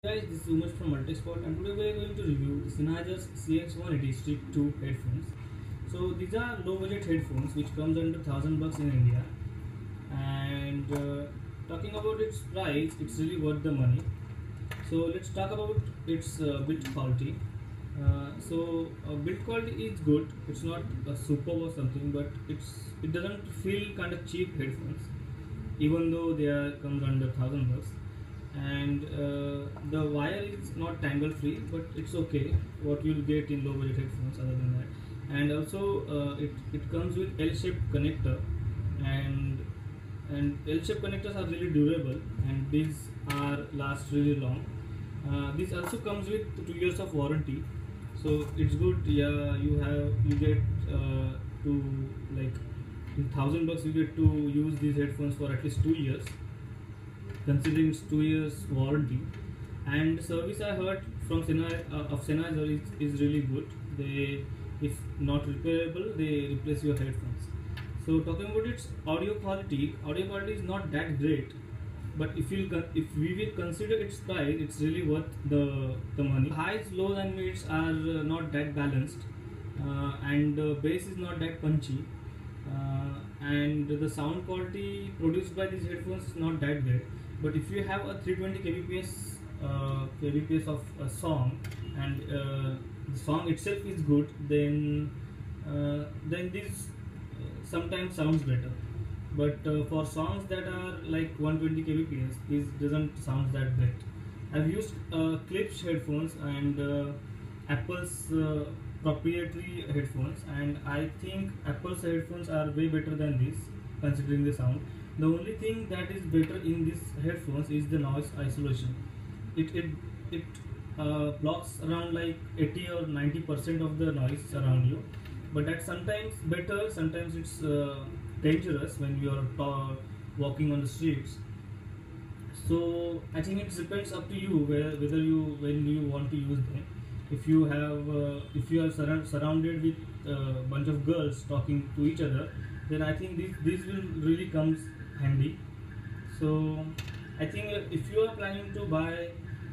Guys, this is Umesh from Multisport, and today we are going to review the Sennheiser's CX180 Streak 2 headphones. So these are low budget headphones which comes under 1000 bucks in India, and talking about its price, it's really worth the money. So let's talk about its build quality. Build quality is good. It's not a super or something, but it doesn't feel kind of cheap headphones, even though they are comes under 1000 bucks. And the wire is not tangle free, but it's okay what you'll get in low budget headphones other than that. And also it comes with L-shaped connector, and L-shaped connectors are really durable, and these are last really long. This also comes with 2 years of warranty, so it's good. Yeah, you get to, like, in 1000 bucks you get to use these headphones for at least 2 years, considering it's 2 years warranty. And service I heard from Sennheiser is really good. They, if not repairable, they replace your headphones. So talking about its audio quality is not that great, but if we will consider its price, it's really worth the money. Highs, lows, and mids are not that balanced, and the bass is not that punchy, and the sound quality produced by these headphones is not that great. But if you have a 320 kbps of a song, and the song itself is good, then this sometimes sounds better. But for songs that are like 120 kbps, this doesn't sound that great. I've used Klipsch headphones and Apple's proprietary headphones, and I think Apple's headphones are way better than this, considering the sound. The only thing that is better in these headphones is the noise isolation. It blocks around like 80 or 90% of the noise around you, but that's sometimes better, sometimes it's dangerous when you are walking on the streets. So I think it depends up to you whether you when you want to use them. If you are surrounded with a bunch of girls talking to each other, then I think this will really comes handy. So I think if you are planning to buy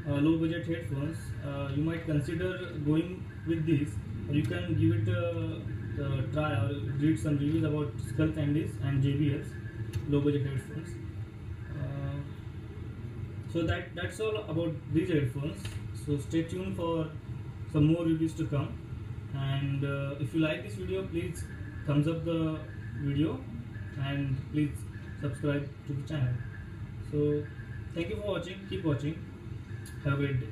low budget headphones, you might consider going with this, or you can give it a try or read some reviews about Skull Candies and JBL's low budget headphones. So that's all about these headphones. So stay tuned for some more reviews to come. And if you like this video, please thumbs up the video, and please subscribe to the channel. So thank you for watching. Keep watching. Have a great day.